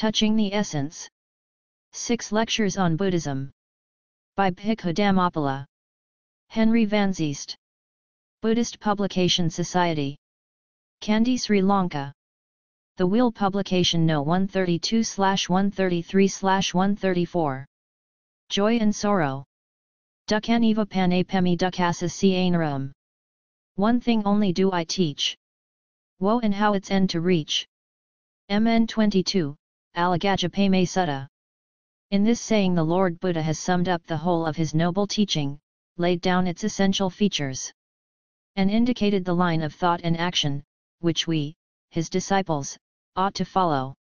Touching the Essence. 6 Lectures on Buddhism. By Bhikkhu Dhammapala. Henry van Zeyst. Buddhist Publication Society. Kandy, Sri Lanka. The Wheel Publication No. 132/133/134. Joy and Sorrow. Dukkaniva panapemi dukkasa sianarum. One thing only do I teach. Woe and how its end to reach. MN 22, Alagajapame Sutta. In this saying the Lord Buddha has summed up the whole of his noble teaching, laid down its essential features, and indicated the line of thought and action, which we, his disciples, ought to follow.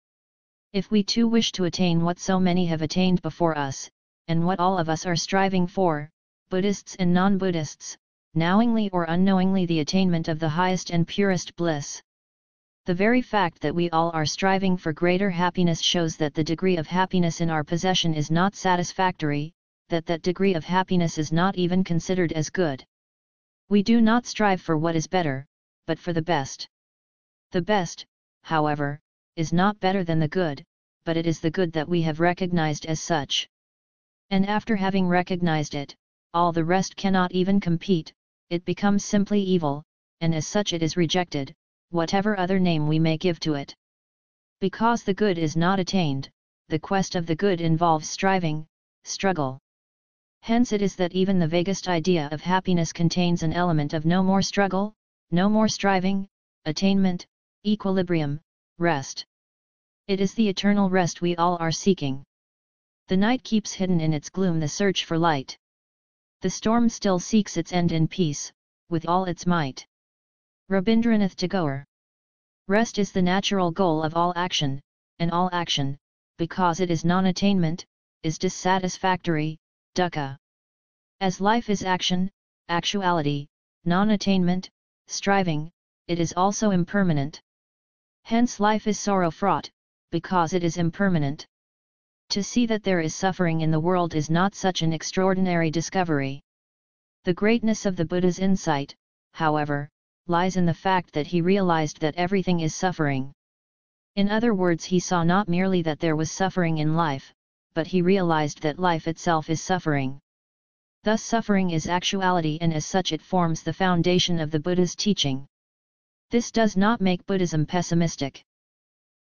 If we too wish to attain what so many have attained before us, and what all of us are striving for, Buddhists and non-Buddhists, knowingly or unknowingly the attainment of the highest and purest bliss. The very fact that we all are striving for greater happiness shows that the degree of happiness in our possession is not satisfactory, that degree of happiness is not even considered as good. We do not strive for what is better, but for the best. The best, however, is not better than the good, but it is the good that we have recognized as such. And after having recognized it, all the rest cannot even compete, it becomes simply evil, and as such it is rejected, whatever other name we may give to it. Because the good is not attained, the quest of the good involves striving, struggle. Hence it is that even the vaguest idea of happiness contains an element of no more struggle, no more striving, attainment, equilibrium, rest. It is the eternal rest we all are seeking. The night keeps hidden in its gloom the search for light. The storm still seeks its end in peace, with all its might. Rabindranath Tagore. Rest is the natural goal of all action, and all action, because it is non-attainment, is dissatisfactory, dukkha. As life is action, actuality, non-attainment, striving, it is also impermanent. Hence life is sorrow-fraught, because it is impermanent. To see that there is suffering in the world is not such an extraordinary discovery. The greatness of the Buddha's insight, however, lies in the fact that he realized that everything is suffering. In other words, he saw not merely that there was suffering in life, but he realized that life itself is suffering. Thus suffering is actuality, and as such it forms the foundation of the Buddha's teaching. This does not make Buddhism pessimistic.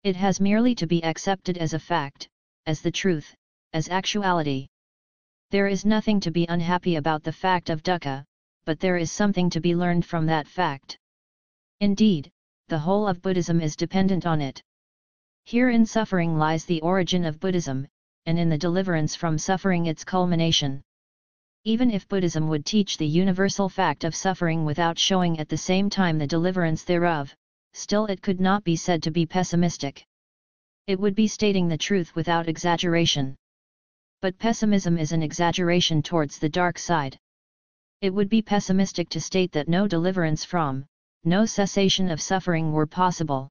It has merely to be accepted as a fact, as the truth, as actuality. There is nothing to be unhappy about the fact of dukkha, but there is something to be learned from that fact. Indeed, the whole of Buddhism is dependent on it. Here in suffering lies the origin of Buddhism, and in the deliverance from suffering its culmination. Even if Buddhism would teach the universal fact of suffering without showing at the same time the deliverance thereof, still it could not be said to be pessimistic. It would be stating the truth without exaggeration. But pessimism is an exaggeration towards the dark side. It would be pessimistic to state that no deliverance from, no cessation of suffering were possible.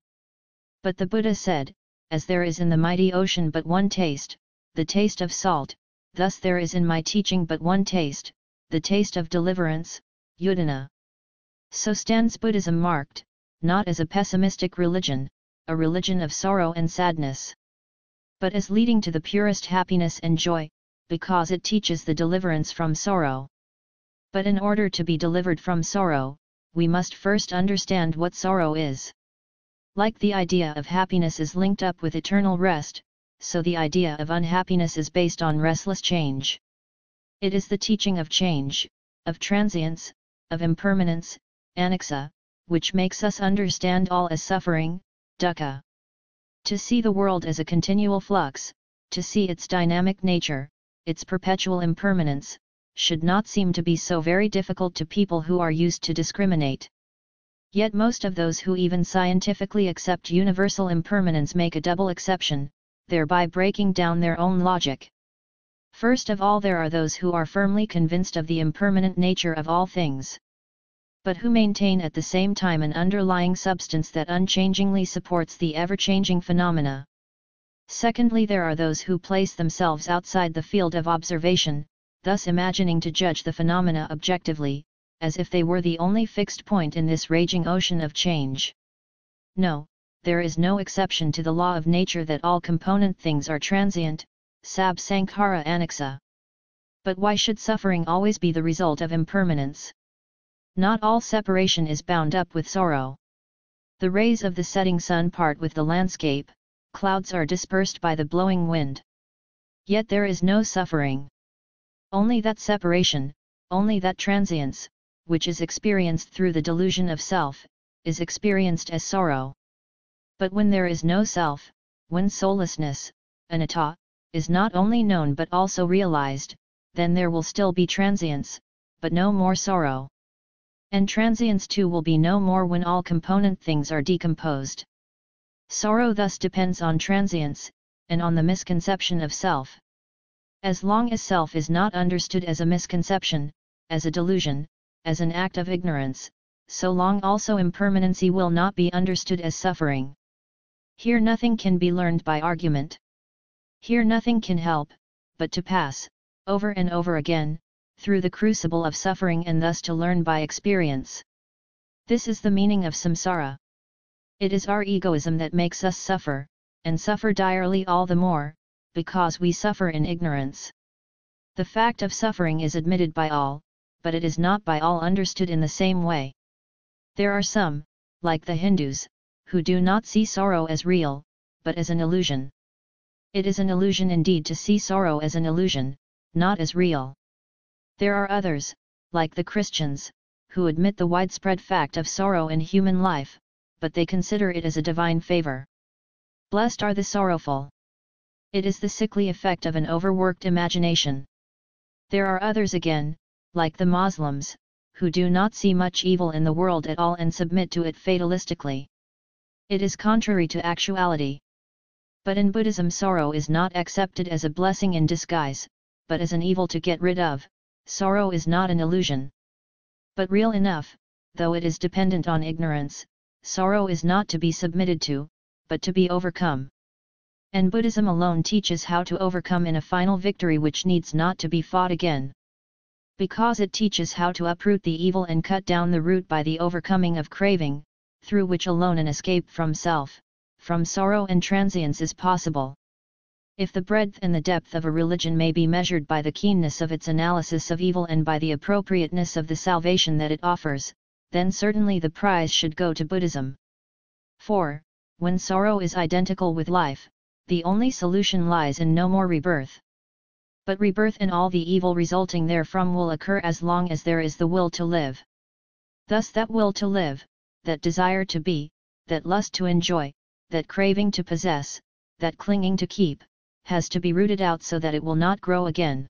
But the Buddha said, as there is in the mighty ocean but one taste, the taste of salt, thus there is in my teaching but one taste, the taste of deliverance, udana. So stands Buddhism marked, not as a pessimistic religion, a religion of sorrow and sadness, but as leading to the purest happiness and joy, because it teaches the deliverance from sorrow. But in order to be delivered from sorrow, we must first understand what sorrow is. Like the idea of happiness is linked up with eternal rest, so the idea of unhappiness is based on restless change. It is the teaching of change, of transience, of impermanence, anicca, which makes us understand all as suffering, dukkha. To see the world as a continual flux, to see its dynamic nature, its perpetual impermanence, should not seem to be so very difficult to people who are used to discriminate. Yet most of those who even scientifically accept universal impermanence make a double exception, thereby breaking down their own logic. First of all, there are those who are firmly convinced of the impermanent nature of all things, but who maintain at the same time an underlying substance that unchangingly supports the ever-changing phenomena. Secondly, there are those who place themselves outside the field of observation, thus imagining to judge the phenomena objectively, as if they were the only fixed point in this raging ocean of change. No, there is no exception to the law of nature that all component things are transient, sab sankhara aniksa. But why should suffering always be the result of impermanence? Not all separation is bound up with sorrow. The rays of the setting sun part with the landscape, clouds are dispersed by the blowing wind. Yet there is no suffering. Only that separation, only that transience, which is experienced through the delusion of self, is experienced as sorrow. But when there is no self, when soullessness, anatta, is not only known but also realized, then there will still be transience, but no more sorrow. And transience too will be no more when all component things are decomposed. Sorrow thus depends on transience, and on the misconception of self. As long as self is not understood as a misconception, as a delusion, as an act of ignorance, so long also impermanency will not be understood as suffering. Here nothing can be learned by argument. Here nothing can help, but to pass, over and over again, through the crucible of suffering and thus to learn by experience. This is the meaning of samsara. It is our egoism that makes us suffer, and suffer direly all the more, because we suffer in ignorance. The fact of suffering is admitted by all, but it is not by all understood in the same way. There are some, like the Hindus, who do not see sorrow as real, but as an illusion. It is an illusion indeed to see sorrow as an illusion, not as real. There are others, like the Christians, who admit the widespread fact of sorrow in human life, but they consider it as a divine favor. Blessed are the sorrowful. It is the sickly effect of an overworked imagination. There are others again, like the Muslims, who do not see much evil in the world at all and submit to it fatalistically. It is contrary to actuality. But in Buddhism sorrow is not accepted as a blessing in disguise, but as an evil to get rid of. Sorrow is not an illusion. But real enough, though it is dependent on ignorance, sorrow is not to be submitted to, but to be overcome. And Buddhism alone teaches how to overcome in a final victory which needs not to be fought again. Because it teaches how to uproot the evil and cut down the root by the overcoming of craving, through which alone an escape from self, from sorrow and transience is possible. If the breadth and the depth of a religion may be measured by the keenness of its analysis of evil and by the appropriateness of the salvation that it offers, then certainly the prize should go to Buddhism. For, when sorrow is identical with life, the only solution lies in no more rebirth. But rebirth and all the evil resulting therefrom will occur as long as there is the will to live. Thus that will to live, that desire to be, that lust to enjoy, that craving to possess, that clinging to keep, has to be rooted out so that it will not grow again.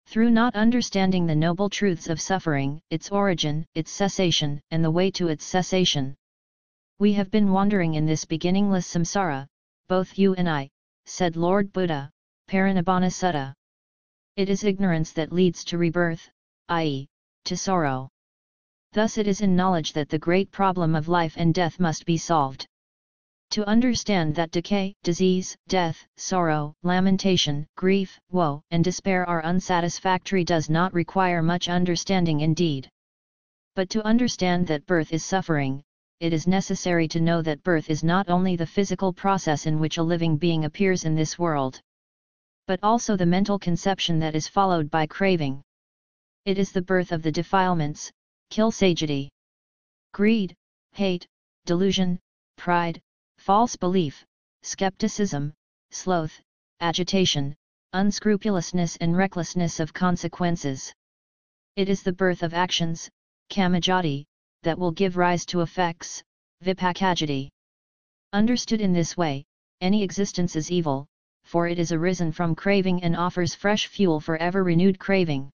Through not understanding the noble truths of suffering, its origin, its cessation, and the way to its cessation, we have been wandering in this beginningless samsara, both you and I, said Lord Buddha, Parinibbana Sutta. It is ignorance that leads to rebirth, i.e., to sorrow. Thus it is in knowledge that the great problem of life and death must be solved. To understand that decay, disease, death, sorrow, lamentation, grief, woe, and despair are unsatisfactory does not require much understanding indeed. But to understand that birth is suffering, it is necessary to know that birth is not only the physical process in which a living being appears in this world, but also the mental conception that is followed by craving. It is the birth of the defilements, kilsagity, greed, hate, delusion, pride, false belief, skepticism, sloth, agitation, unscrupulousness and recklessness of consequences. It is the birth of actions, kamajati, that will give rise to effects, vipakajati. Understood in this way, any existence is evil, for it is arisen from craving and offers fresh fuel for ever renewed craving.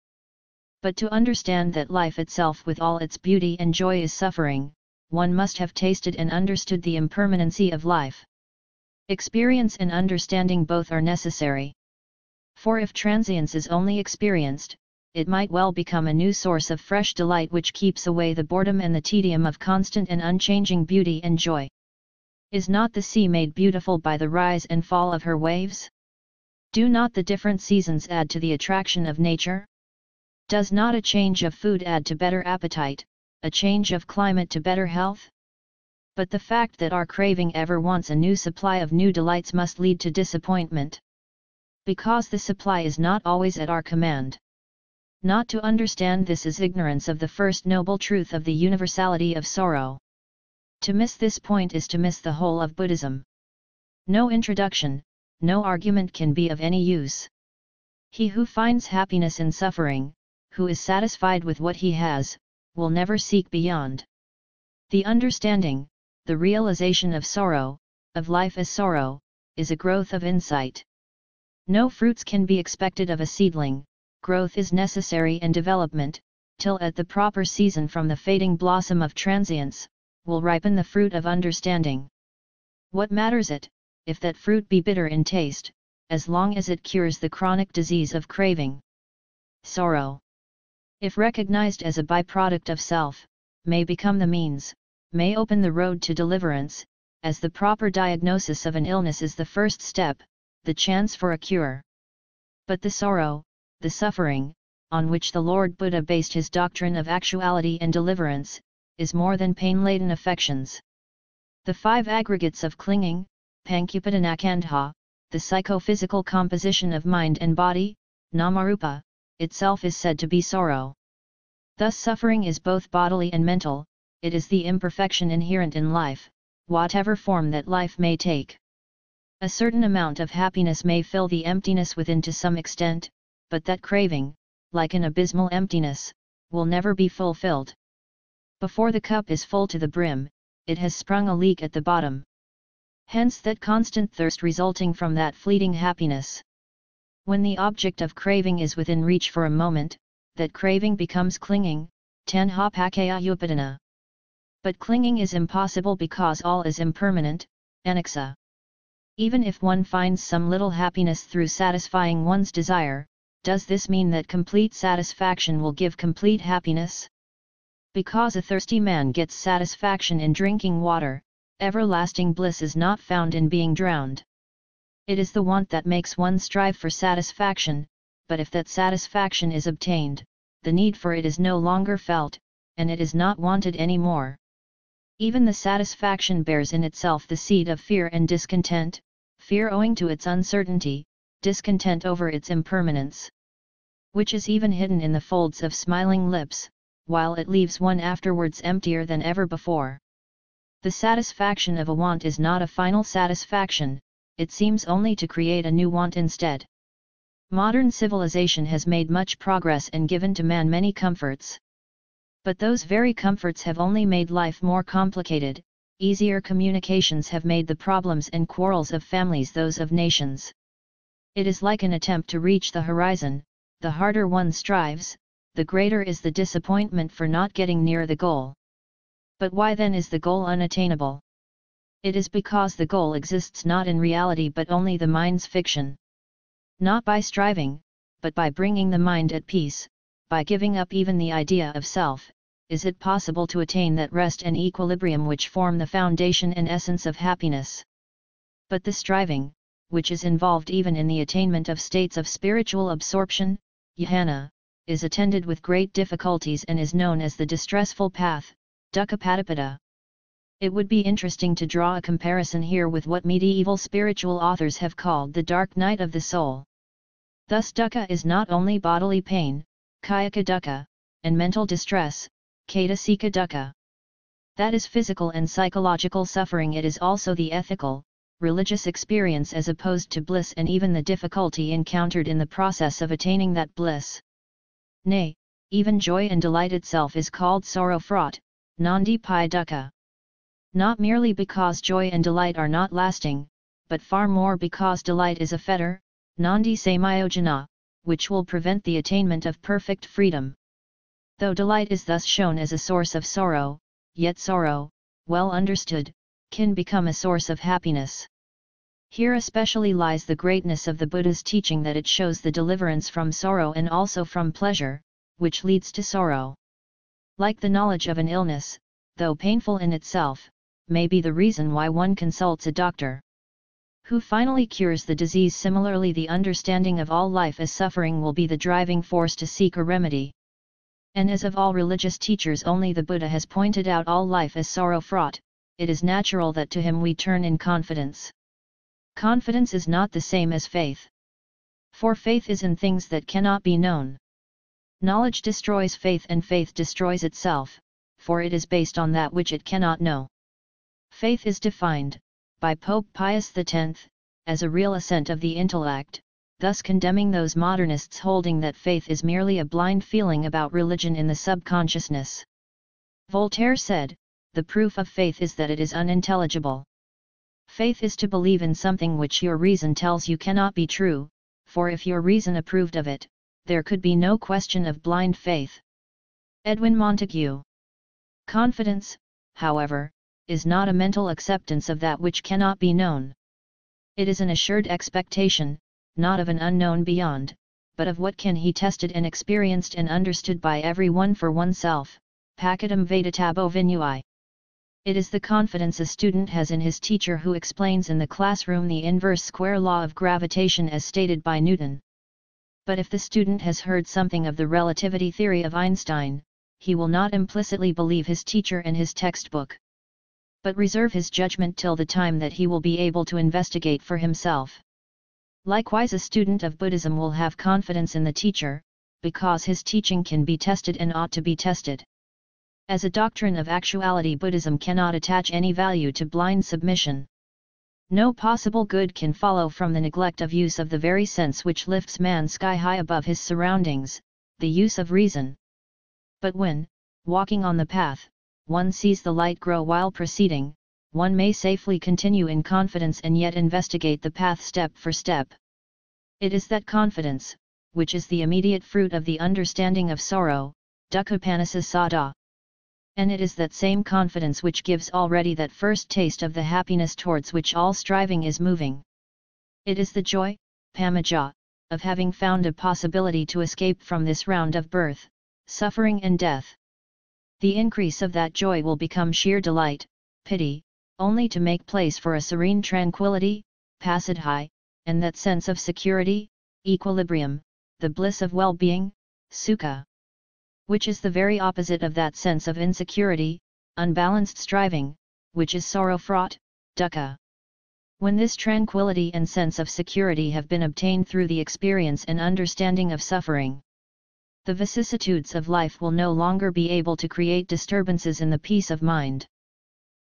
But to understand that life itself with all its beauty and joy is suffering, one must have tasted and understood the impermanency of life. Experience and understanding both are necessary. For if transience is only experienced, it might well become a new source of fresh delight which keeps away the boredom and the tedium of constant and unchanging beauty and joy. Is not the sea made beautiful by the rise and fall of her waves? Do not the different seasons add to the attraction of nature? Does not a change of food add to better appetite, a change of climate to better health? But the fact that our craving ever wants a new supply of new delights must lead to disappointment. Because the supply is not always at our command. Not to understand this is ignorance of the first noble truth of the universality of sorrow. To miss this point is to miss the whole of Buddhism. No introduction, no argument can be of any use. He who finds happiness in suffering, who is satisfied with what he has, will never seek beyond. The understanding, the realization of sorrow, of life as sorrow, is a growth of insight. No fruits can be expected of a seedling, growth is necessary and development, till at the proper season from the fading blossom of transience, will ripen the fruit of understanding. What matters it, if that fruit be bitter in taste, as long as it cures the chronic disease of craving? Sorrow, if recognized as a byproduct of self, may become the means, may open the road to deliverance, as the proper diagnosis of an illness is the first step, the chance for a cure. But the sorrow, the suffering, on which the Lord Buddha based his doctrine of actuality and deliverance, is more than pain-laden affections. The 5 aggregates of clinging, Pancupadanakandha, the psychophysical composition of mind and body, Namarupa, itself is said to be sorrow. Thus suffering is both bodily and mental, it is the imperfection inherent in life, whatever form that life may take. A certain amount of happiness may fill the emptiness within to some extent, but that craving, like an abysmal emptiness, will never be fulfilled. Before the cup is full to the brim, it has sprung a leak at the bottom. Hence that constant thirst resulting from that fleeting happiness. When the object of craving is within reach for a moment, that craving becomes clinging, tanha pakayupadana. But clinging is impossible because all is impermanent, anicca. Even if one finds some little happiness through satisfying one's desire, does this mean that complete satisfaction will give complete happiness? Because a thirsty man gets satisfaction in drinking water, everlasting bliss is not found in being drowned. It is the want that makes one strive for satisfaction, but if that satisfaction is obtained, the need for it is no longer felt, and it is not wanted any more. Even the satisfaction bears in itself the seed of fear and discontent, fear owing to its uncertainty, discontent over its impermanence, which is even hidden in the folds of smiling lips, while it leaves one afterwards emptier than ever before. The satisfaction of a want is not a final satisfaction, it seems only to create a new want instead. Modern civilization has made much progress and given to man many comforts. But those very comforts have only made life more complicated, easier communications have made the problems and quarrels of families those of nations. It is like an attempt to reach the horizon, the harder one strives, the greater is the disappointment for not getting near the goal. But why then is the goal unattainable? It is because the goal exists not in reality but only the mind's fiction. Not by striving, but by bringing the mind at peace, by giving up even the idea of self, is it possible to attain that rest and equilibrium which form the foundation and essence of happiness. But the striving, which is involved even in the attainment of states of spiritual absorption, jhana, is attended with great difficulties and is known as the distressful path, dukkha padapada. It would be interesting to draw a comparison here with what medieval spiritual authors have called the dark night of the soul. Thus dukkha is not only bodily pain, kayaka dukkha, and mental distress, cetasika dukkha. That is physical and psychological suffering. It is also the ethical, religious experience as opposed to bliss and even the difficulty encountered in the process of attaining that bliss. Nay, even joy and delight itself is called sorrow-fraught, nandi pi dukkha. Not merely because joy and delight are not lasting, but far more because delight is a fetter, nandi samyojana, which will prevent the attainment of perfect freedom. Though delight is thus shown as a source of sorrow, yet sorrow, well understood, can become a source of happiness. Here especially lies the greatness of the Buddha's teaching, that it shows the deliverance from sorrow and also from pleasure, which leads to sorrow. Like the knowledge of an illness, though painful in itself, may be the reason why one consults a doctor who finally cures the disease. Similarly, the understanding of all life as suffering will be the driving force to seek a remedy. And as of all religious teachers, only the Buddha has pointed out all life as sorrow-fraught, it is natural that to him we turn in confidence. Confidence is not the same as faith. For faith is in things that cannot be known. Knowledge destroys faith and faith destroys itself, for it is based on that which it cannot know. Faith is defined, by Pope Pius X, as a real assent of the intellect, thus condemning those modernists holding that faith is merely a blind feeling about religion in the subconsciousness. Voltaire said, "The proof of faith is that it is unintelligible." Faith is to believe in something which your reason tells you cannot be true, for if your reason approved of it, there could be no question of blind faith. Edwin Montague. Confidence, however, is not a mental acceptance of that which cannot be known. It is an assured expectation, not of an unknown beyond, but of what can be tested and experienced and understood by every one for oneself, pacitum vedatabo vinui. It is the confidence a student has in his teacher who explains in the classroom the inverse square law of gravitation as stated by Newton. But if the student has heard something of the relativity theory of Einstein, he will not implicitly believe his teacher and his textbook, but reserve his judgment till the time that he will be able to investigate for himself. Likewise, a student of Buddhism will have confidence in the teacher, because his teaching can be tested and ought to be tested. As a doctrine of actuality, Buddhism cannot attach any value to blind submission. No possible good can follow from the neglect of use of the very sense which lifts man sky high above his surroundings, the use of reason. But when, walking on the path, one sees the light grow while proceeding, one may safely continue in confidence and yet investigate the path step for step. It is that confidence, which is the immediate fruit of the understanding of sorrow, dukkhapanasasada. And it is that same confidence which gives already that first taste of the happiness towards which all striving is moving. It is the joy, pamaja, of having found a possibility to escape from this round of birth, suffering and death. The increase of that joy will become sheer delight, pity, only to make place for a serene tranquility, pasadhi, and that sense of security, equilibrium, the bliss of well-being, sukha, which is the very opposite of that sense of insecurity, unbalanced striving, which is sorrow-fraught, dukkha. When this tranquility and sense of security have been obtained through the experience and understanding of suffering, the vicissitudes of life will no longer be able to create disturbances in the peace of mind.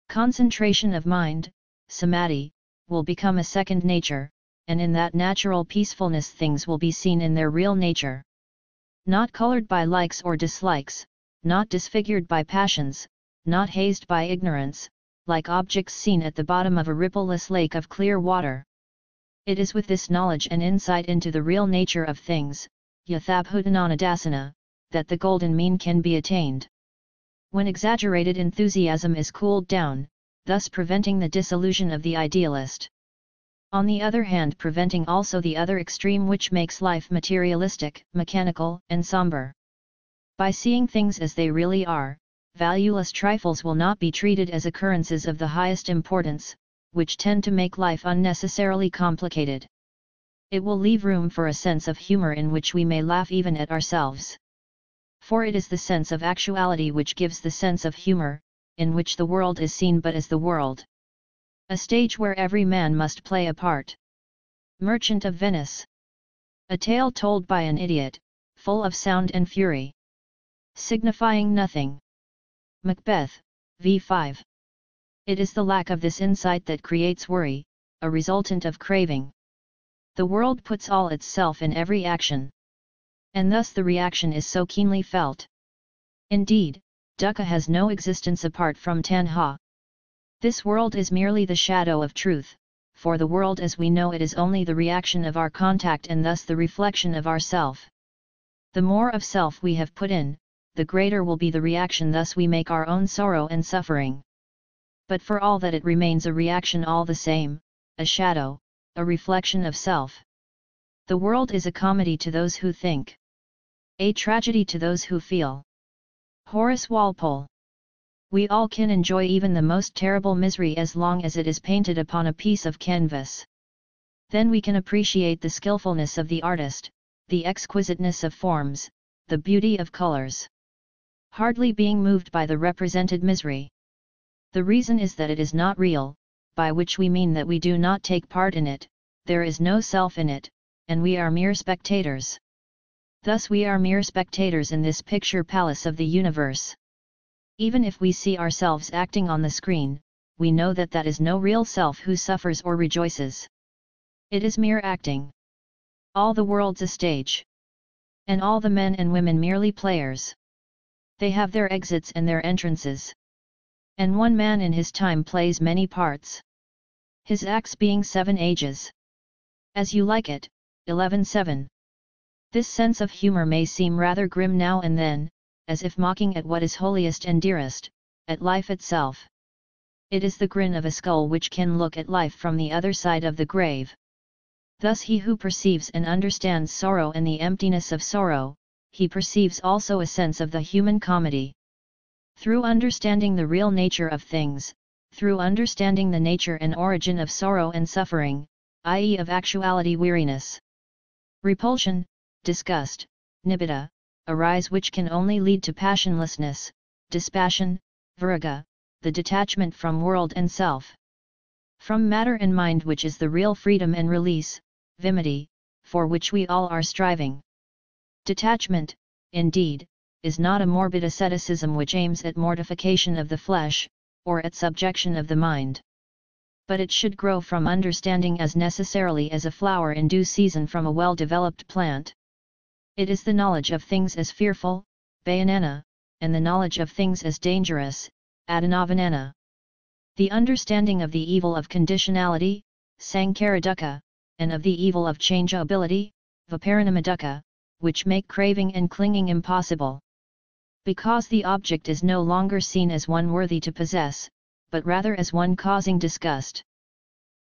Concentration of mind, samadhi, will become a second nature, and in that natural peacefulness things will be seen in their real nature. Not colored by likes or dislikes, not disfigured by passions, not hazed by ignorance, like objects seen at the bottom of a rippleless lake of clear water. It is with this knowledge and insight into the real nature of things, yathabhutananadasana, that the golden mean can be attained. When exaggerated enthusiasm is cooled down, thus preventing the disillusion of the idealist. On the other hand, preventing also the other extreme which makes life materialistic, mechanical, and somber. By seeing things as they really are, valueless trifles will not be treated as occurrences of the highest importance, which tend to make life unnecessarily complicated. It will leave room for a sense of humor in which we may laugh even at ourselves. For it is the sense of actuality which gives the sense of humor, in which the world is seen but as the world. A stage where every man must play a part. Merchant of Venice. A tale told by an idiot, full of sound and fury, signifying nothing. Macbeth, v5. It is the lack of this insight that creates worry, a resultant of craving. The world puts all itself in every action, and thus the reaction is so keenly felt. Indeed, dukkha has no existence apart from tanha. This world is merely the shadow of truth, for the world as we know it is only the reaction of our contact and thus the reflection of ourself. The more of self we have put in, the greater will be the reaction, thus we make our own sorrow and suffering. But for all that it remains a reaction all the same, a shadow, a reflection of self. The world is a comedy to those who think, a tragedy to those who feel. Horace Walpole. We all can enjoy even the most terrible misery as long as it is painted upon a piece of canvas. Then we can appreciate the skillfulness of the artist, the exquisiteness of forms, the beauty of colors. Hardly being moved by the represented misery. The reason is that it is not real, by which we mean that we do not take part in it, there is no self in it, and we are mere spectators. Thus we are mere spectators in this picture palace of the universe. Even if we see ourselves acting on the screen, we know that that is no real self who suffers or rejoices. It is mere acting. All the world's a stage. And all the men and women merely players. They have their exits and their entrances. And one man in his time plays many parts. His acts being 7 ages. As you like it, 11:7. This sense of humor may seem rather grim now and then, as if mocking at what is holiest and dearest, at life itself. It is the grin of a skull which can look at life from the other side of the grave. Thus he who perceives and understands sorrow and the emptiness of sorrow, he perceives also a sense of the human comedy. Through understanding the real nature of things, through understanding the nature and origin of sorrow and suffering, i.e. of actuality weariness, repulsion, disgust, nibbida, arise which can only lead to passionlessness, dispassion, viraga, the detachment from world and self. From matter and mind which is the real freedom and release, vimudi, for which we all are striving. Detachment, indeed, is not a morbid asceticism which aims at mortification of the flesh, or at subjection of the mind. But it should grow from understanding as necessarily as a flower in due season from a well-developed plant. It is the knowledge of things as fearful, bayanana, and the knowledge of things as dangerous, adanavanana. The understanding of the evil of conditionality, sankara dukkha, and of the evil of changeability, viparinama dukkha, which make craving and clinging impossible. Because the object is no longer seen as one worthy to possess, but rather as one causing disgust.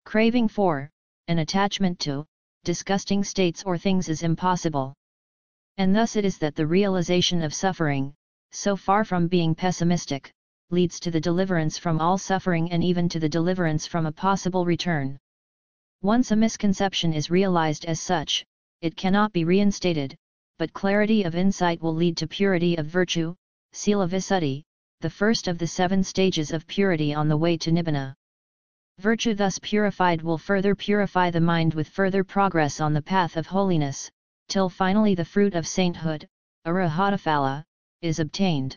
Craving for, and attachment to, disgusting states or things is impossible. And thus it is that the realization of suffering, so far from being pessimistic, leads to the deliverance from all suffering and even to the deliverance from a possible return. Once a misconception is realized as such, it cannot be reinstated, but clarity of insight will lead to purity of virtue, sila visuddhi, the first of the 7 stages of purity on the way to nibbana. Virtue thus purified will further purify the mind with further progress on the path of holiness, till finally the fruit of sainthood, arahataphala, is obtained.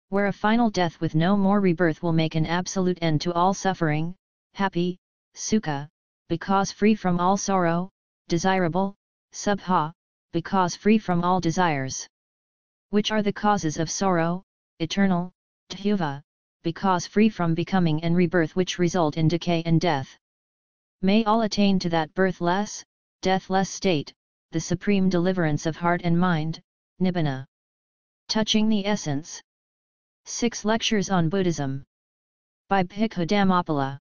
Where a final death with no more rebirth will make an absolute end to all suffering, happy, sukha, because free from all sorrow, desirable, subha, because free from all desires. Which are the causes of sorrow, eternal, dhyuva, because free from becoming and rebirth which result in decay and death. May all attain to that birthless, deathless state, the supreme deliverance of heart and mind, nibbana. Touching the Essence. 6 Lectures on Buddhism. By Bhikkhu Dhammapala.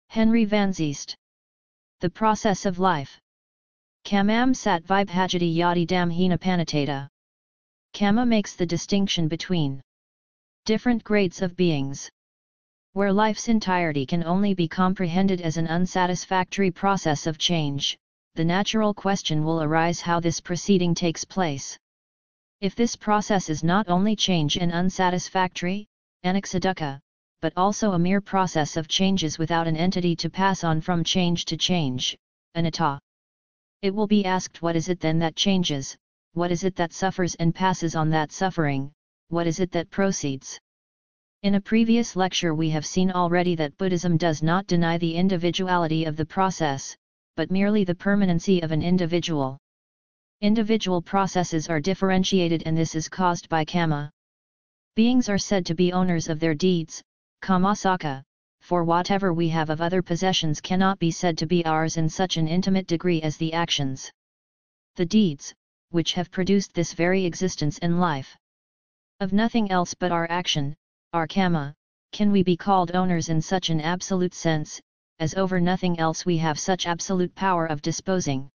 Henry van Zeyst. The Process of Life. Kamam sat vibhajati yadi damhina panatata. Kama makes the distinction between different grades of beings. Where life's entirety can only be comprehended as an unsatisfactory process of change, the natural question will arise how this proceeding takes place. If this process is not only change and unsatisfactory, anicca dukkha, but also a mere process of changes without an entity to pass on from change to change, anatta. It will be asked, what is it then that changes, what is it that suffers and passes on that suffering, what is it that proceeds? In a previous lecture we have seen already that Buddhism does not deny the individuality of the process, but merely the permanency of an individual. Individual processes are differentiated and this is caused by kama. Beings are said to be owners of their deeds, kamasaka, for whatever we have of other possessions cannot be said to be ours in such an intimate degree as the actions. The deeds, which have produced this very existence and life. Of nothing else but our action, our kama, can we be called owners in such an absolute sense, as over nothing else we have such absolute power of disposing.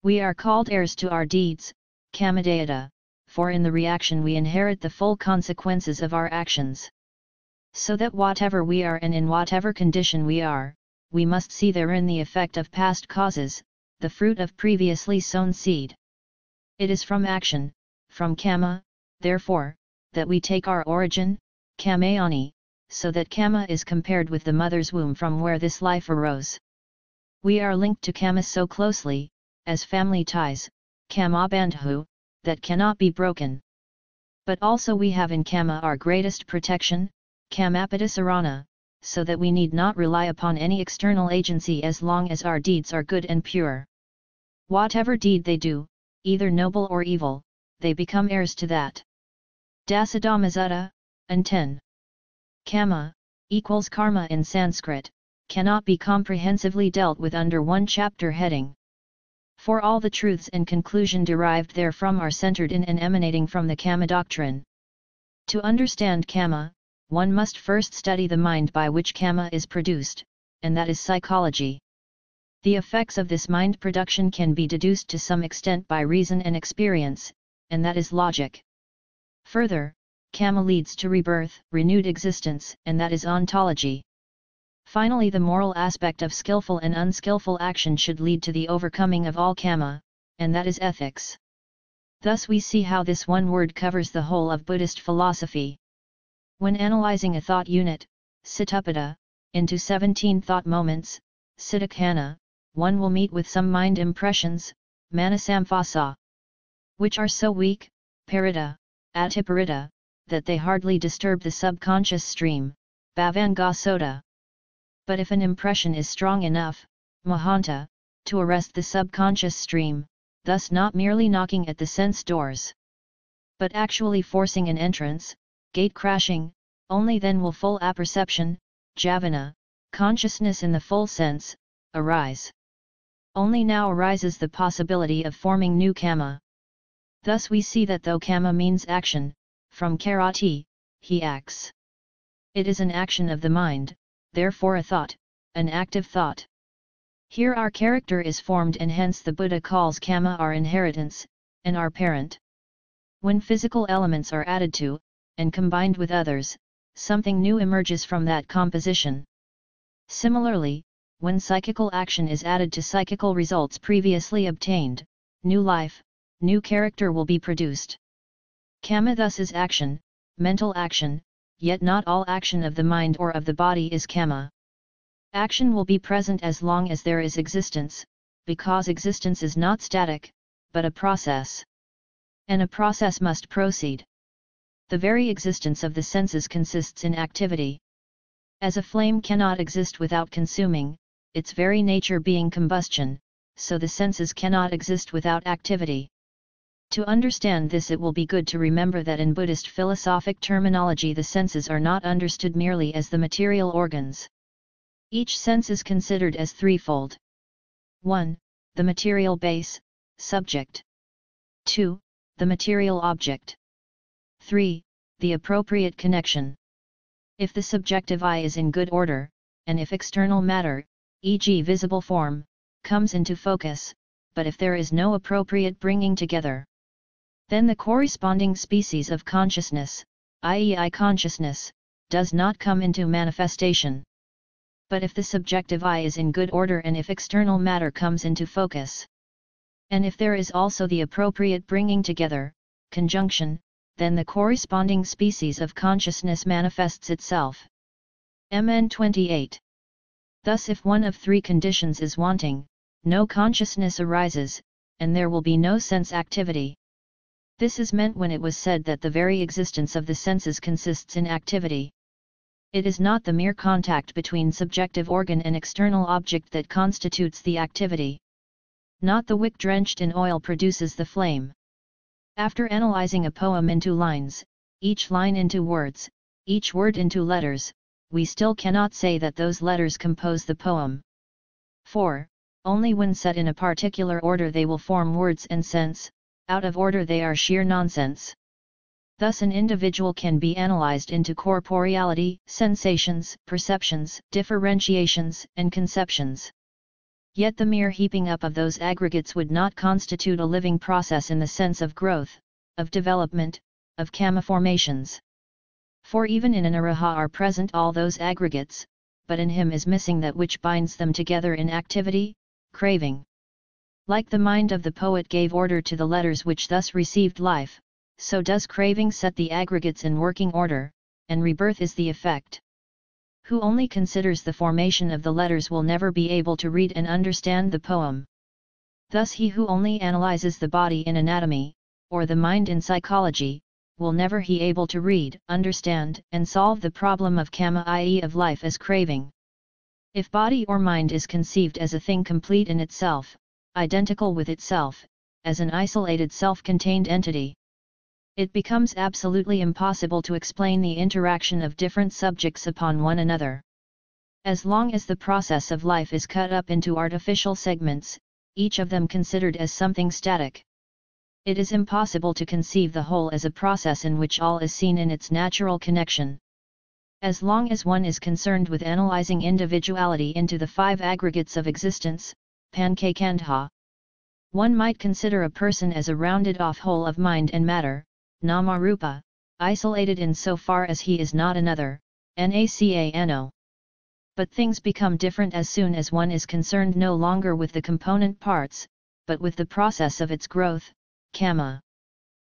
We are called heirs to our deeds, kamadayata, for in the reaction we inherit the full consequences of our actions. So that whatever we are and in whatever condition we are, we must see therein the effect of past causes, the fruit of previously sown seed. It is from action, from kama, therefore, that we take our origin, kamayani, so that Kama is compared with the mother's womb from where this life arose. We are linked to Kama so closely, as family ties, Kama Bandhu, that cannot be broken. But also we have in Kama our greatest protection, Kamapadasarana, so that we need not rely upon any external agency as long as our deeds are good and pure. Whatever deed they do, either noble or evil, they become heirs to that. Dasadhamazutta, and 10. Kama, equals karma in Sanskrit, cannot be comprehensively dealt with under one chapter heading. For all the truths and conclusion derived therefrom are centered in and emanating from the Kama doctrine. To understand Kama, one must first study the mind by which Kama is produced, and that is psychology. The effects of this mind production can be deduced to some extent by reason and experience, and that is logic. Further, Kama leads to rebirth, renewed existence, and that is ontology. Finally, the moral aspect of skillful and unskillful action should lead to the overcoming of all Kama, and that is ethics. Thus we see how this one word covers the whole of Buddhist philosophy. When analyzing a thought unit, Satipatthana, into 17 thought moments, Satipatthana, one will meet with some mind impressions, Manasamphasa, which are so weak, Parita, Atiparita, that they hardly disturb the subconscious stream, Bhavangasota. But if an impression is strong enough, Mahanta, to arrest the subconscious stream, thus not merely knocking at the sense doors, but actually forcing an entrance, gate crashing, only then will full apperception, Jhana, consciousness in the full sense, arise. Only now arises the possibility of forming new Kama. Thus we see that though Kama means action, from karati, he acts. It is an action of the mind, therefore a thought, an active thought. Here our character is formed, and hence the Buddha calls Kama our inheritance, and our parent. When physical elements are added to, and combined with others, something new emerges from that composition. Similarly, when psychical action is added to psychical results previously obtained, new life, new character will be produced. Kama thus is action, mental action, yet not all action of the mind or of the body is Kama. Action will be present as long as there is existence, because existence is not static, but a process. And a process must proceed. The very existence of the senses consists in activity. As a flame cannot exist without consuming, its very nature being combustion, so the senses cannot exist without activity. To understand this, it will be good to remember that in Buddhist philosophic terminology the senses are not understood merely as the material organs. Each sense is considered as threefold. 1. The material base, subject. 2. The material object. 3. The appropriate connection. If the subjective eye is in good order, and if external matter, e.g. visible form, comes into focus, but if there is no appropriate bringing together, then the corresponding species of consciousness, i.e. eye consciousness, does not come into manifestation. But if the subjective eye is in good order and if external matter comes into focus, and if there is also the appropriate bringing together, conjunction, then the corresponding species of consciousness manifests itself. MN 28. Thus if one of three conditions is wanting, no consciousness arises, and there will be no sense activity. This is meant when it was said that the very existence of the senses consists in activity. It is not the mere contact between subjective organ and external object that constitutes the activity. Not the wick drenched in oil produces the flame. After analyzing a poem into lines, each line into words, each word into letters, we still cannot say that those letters compose the poem. For, only when set in a particular order they will form words and sense, out of order they are sheer nonsense. Thus an individual can be analyzed into corporeality, sensations, perceptions, differentiations, and conceptions. Yet the mere heaping up of those aggregates would not constitute a living process in the sense of growth, of development, of Kama formations. For even in an araha are present all those aggregates, but in him is missing that which binds them together in activity, craving. Like the mind of the poet gave order to the letters which thus received life, so does craving set the aggregates in working order, and rebirth is the effect. Who only considers the formation of the letters will never be able to read and understand the poem. Thus he who only analyzes the body in anatomy, or the mind in psychology, will never be able to read, understand, and solve the problem of kama, i.e. of life as craving. If body or mind is conceived as a thing complete in itself, identical with itself, as an isolated self-contained entity, it becomes absolutely impossible to explain the interaction of different subjects upon one another. As long as the process of life is cut up into artificial segments, each of them considered as something static, it is impossible to conceive the whole as a process in which all is seen in its natural connection. As long as one is concerned with analyzing individuality into the 5 aggregates of existence, pancakandha, one might consider a person as a rounded-off whole of mind and matter, nama-rupa, isolated in so far as he is not another, nakano. But things become different as soon as one is concerned no longer with the component parts, but with the process of its growth, kama.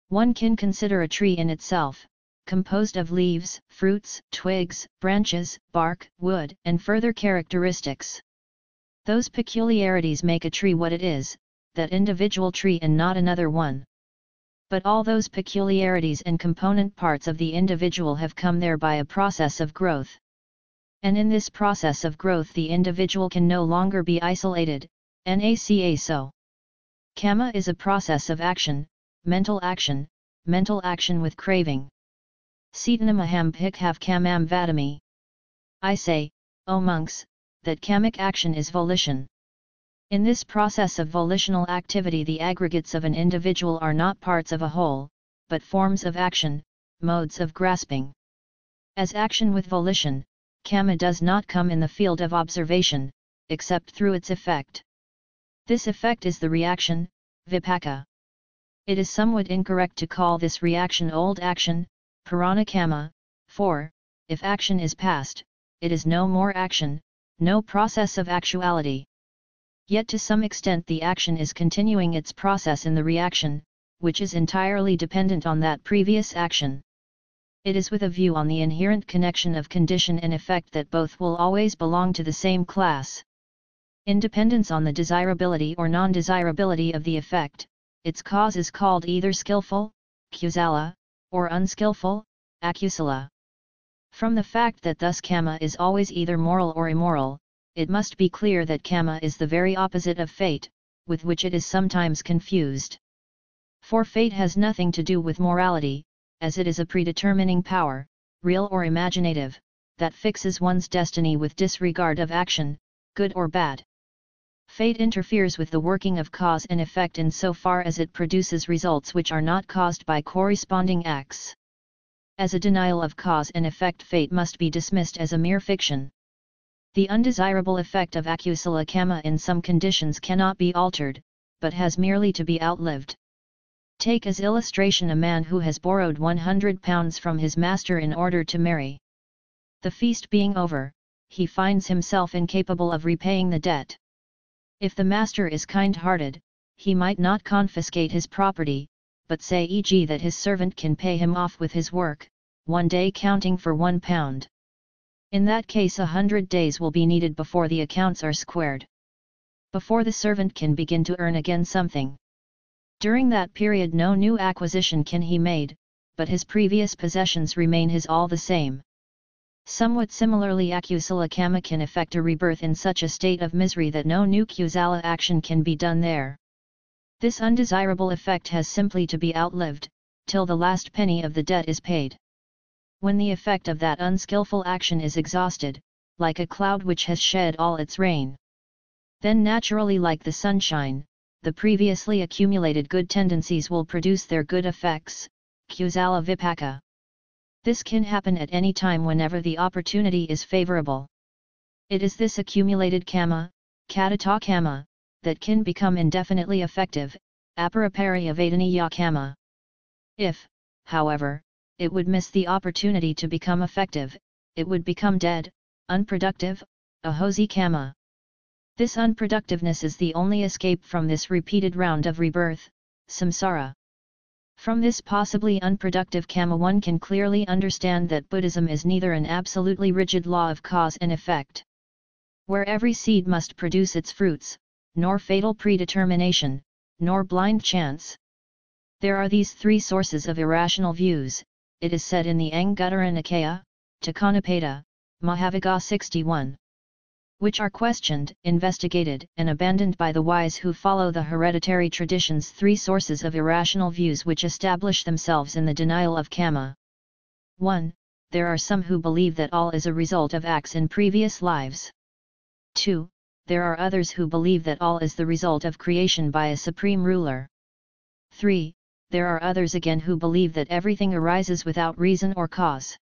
One can consider a tree in itself, composed of leaves, fruits, twigs, branches, bark, wood, and further characteristics. Those peculiarities make a tree what it is, that individual tree and not another one. But all those peculiarities and component parts of the individual have come there by a process of growth. And in this process of growth the individual can no longer be isolated, naka so. Kama is a process of action, mental action with craving. Setanamaham bhikkhav kamam vadami. I say, O monks, that kamic action is volition. In this process of volitional activity the aggregates of an individual are not parts of a whole, but forms of action, modes of grasping. As action with volition, kama does not come in the field of observation, except through its effect. This effect is the reaction, vipaka. It is somewhat incorrect to call this reaction old action, purana kama, for, if action is past, it is no more action, no process of actuality. Yet to some extent the action is continuing its process in the reaction, which is entirely dependent on that previous action. It is with a view on the inherent connection of condition and effect that both will always belong to the same class. Independence on the desirability or non-desirability of the effect, its cause is called either skillful, kusala, or unskillful, akusala. From the fact that thus kama is always either moral or immoral, it must be clear that kama is the very opposite of fate, with which it is sometimes confused. For fate has nothing to do with morality, as it is a predetermining power, real or imaginative, that fixes one's destiny with disregard of action, good or bad. Fate interferes with the working of cause and effect in so far as it produces results which are not caused by corresponding acts. As a denial of cause and effect, fate must be dismissed as a mere fiction. The undesirable effect of akusala kama in some conditions cannot be altered, but has merely to be outlived. Take as illustration a man who has borrowed 100 pounds from his master in order to marry. The feast being over, he finds himself incapable of repaying the debt. If the master is kind-hearted, he might not confiscate his property, but say e.g. that his servant can pay him off with his work, one day counting for 1 pound. In that case 100 days will be needed before the accounts are squared. Before the servant can begin to earn again something. During that period no new acquisition can he made, but his previous possessions remain his all the same. Somewhat similarly akusala kama can effect a rebirth in such a state of misery that no new kusala action can be done there. This undesirable effect has simply to be outlived, till the last penny of the debt is paid. When the effect of that unskillful action is exhausted, like a cloud which has shed all its rain, then naturally like the sunshine, the previously accumulated good tendencies will produce their good effects, kusala vipaka. This can happen at any time whenever the opportunity is favorable. It is this accumulated kama, katata kama, that can become indefinitely effective, aparipariyavadaniya kama. If, however, it would miss the opportunity to become effective, it would become dead, unproductive, ahosi kama. This unproductiveness is the only escape from this repeated round of rebirth, samsara. From this possibly unproductive karma one can clearly understand that Buddhism is neither an absolutely rigid law of cause and effect, where every seed must produce its fruits, nor fatal predetermination, nor blind chance. There are these three sources of irrational views, it is said in the Anguttara Nikaya, Tikhonopada, Mahavagga 61. Which are questioned, investigated, and abandoned by the wise who follow the hereditary traditions. Three sources of irrational views which establish themselves in the denial of karma. 1. There are some who believe that all is a result of acts in previous lives. 2. There are others who believe that all is the result of creation by a supreme ruler. 3. There are others again who believe that everything arises without reason or cause.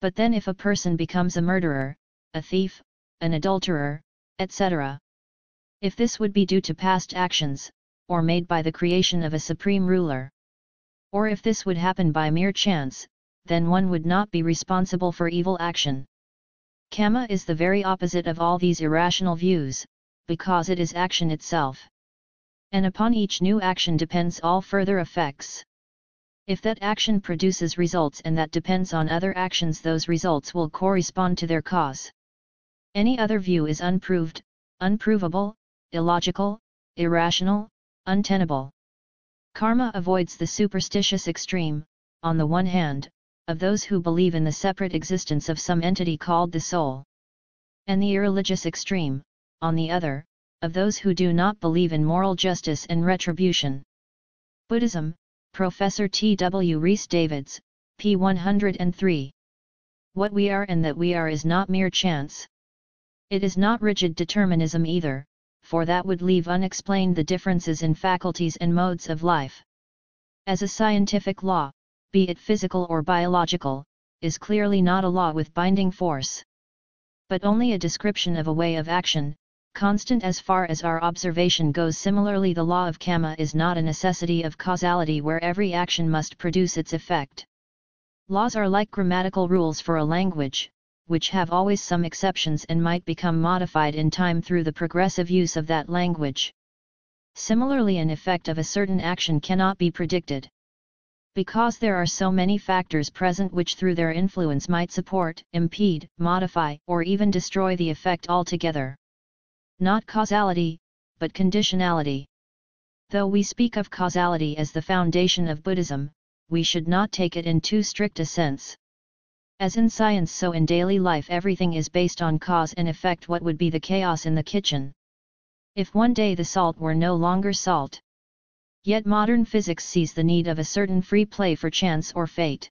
But then if a person becomes a murderer, a thief, an adulterer, etc., if this would be due to past actions, or made by the creation of a supreme ruler, or if this would happen by mere chance, then one would not be responsible for evil action. Karma is the very opposite of all these irrational views, because it is action itself. And upon each new action depends all further effects. If that action produces results and that depends on other actions, those results will correspond to their cause. Any other view is unproved, unprovable, illogical, irrational, untenable. Karma avoids the superstitious extreme, on the one hand, of those who believe in the separate existence of some entity called the soul, and the irreligious extreme, on the other, of those who do not believe in moral justice and retribution. Buddhism, Professor T. W. Rhys Davids, p. 103. What we are and that we are is not mere chance. It is not rigid determinism either, for that would leave unexplained the differences in faculties and modes of life. As a scientific law, be it physical or biological, is clearly not a law with binding force, but only a description of a way of action, constant as far as our observation goes. Similarly, the law of karma is not a necessity of causality where every action must produce its effect. Laws are like grammatical rules for a language, which have always some exceptions and might become modified in time through the progressive use of that language. Similarly, an effect of a certain action cannot be predicted, because there are so many factors present which through their influence might support, impede, modify, or even destroy the effect altogether. Not causality, but conditionality. Though we speak of causality as the foundation of Buddhism, we should not take it in too strict a sense. As in science, so in daily life, everything is based on cause and effect. What would be the chaos in the kitchen if one day the salt were no longer salt? Yet modern physics sees the need of a certain free play for chance or fate,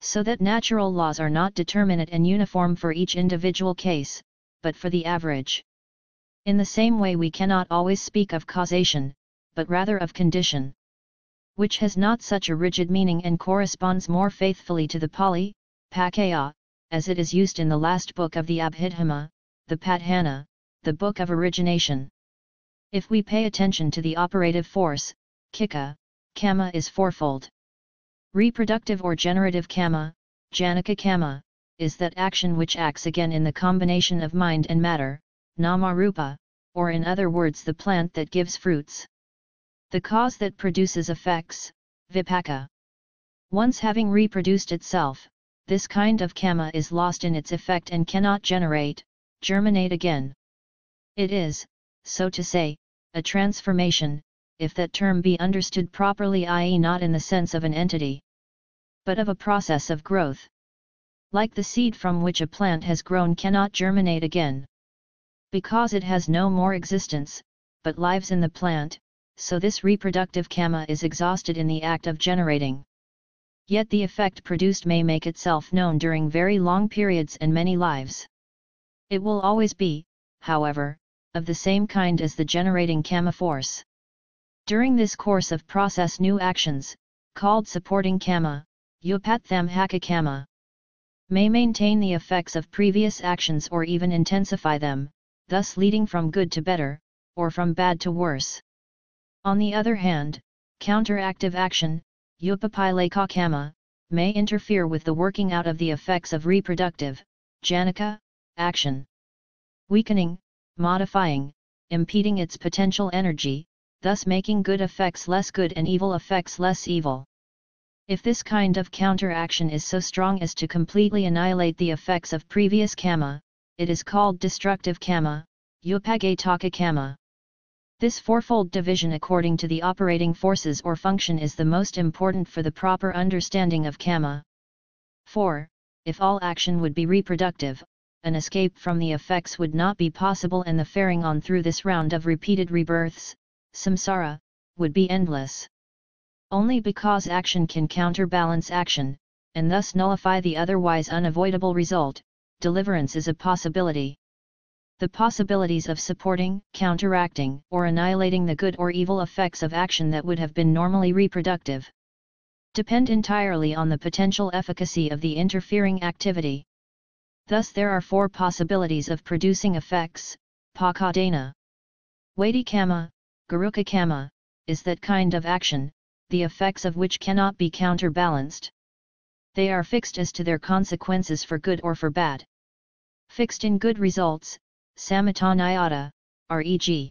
so that natural laws are not determinate and uniform for each individual case, but for the average. In the same way, we cannot always speak of causation, but rather of condition, which has not such a rigid meaning and corresponds more faithfully to the Pali, Pakaya, as it is used in the last book of the Abhidhamma, the Padhana, the book of origination. If we pay attention to the operative force, Kika, karma is fourfold. Reproductive or generative karma, Janaka karma, is that action which acts again in the combination of mind and matter, Namarupa, or in other words the plant that gives fruits. The cause that produces effects, Vipaka. Once having reproduced itself, this kind of karma is lost in its effect and cannot germinate again. It is, so to say, a transformation, if that term be understood properly, i.e. not in the sense of an entity, but of a process of growth. Like the seed from which a plant has grown cannot germinate again, because it has no more existence, but lives in the plant, so this reproductive karma is exhausted in the act of generating. Yet the effect produced may make itself known during very long periods and many lives. It will always be, however, of the same kind as the generating karma force. During this course of process, new actions, called supporting karma, Upathamhaka karma, may maintain the effects of previous actions or even intensify them, thus leading from good to better, or from bad to worse. On the other hand, counteractive action, Upapileka karma, may interfere with the working out of the effects of reproductive, Janaka, action, weakening, modifying, impeding its potential energy, thus making good effects less good and evil effects less evil. If this kind of counteraction is so strong as to completely annihilate the effects of previous karma, it is called destructive karma, upagataka karma. This fourfold division according to the operating forces or function is the most important for the proper understanding of karma. 4. If all action would be reproductive, an escape from the effects would not be possible, and the faring on through this round of repeated rebirths, samsara, would be endless. Only because action can counterbalance action, and thus nullify the otherwise unavoidable result, deliverance is a possibility. The possibilities of supporting, counteracting, or annihilating the good or evil effects of action that would have been normally reproductive depend entirely on the potential efficacy of the interfering activity. Thus there are 4 possibilities of producing effects: pakadana. Vaidhi karma, garuka karma, is that kind of action, the effects of which cannot be counterbalanced. They are fixed as to their consequences for good or for bad. Fixed in good results, samatanyata, are e.g.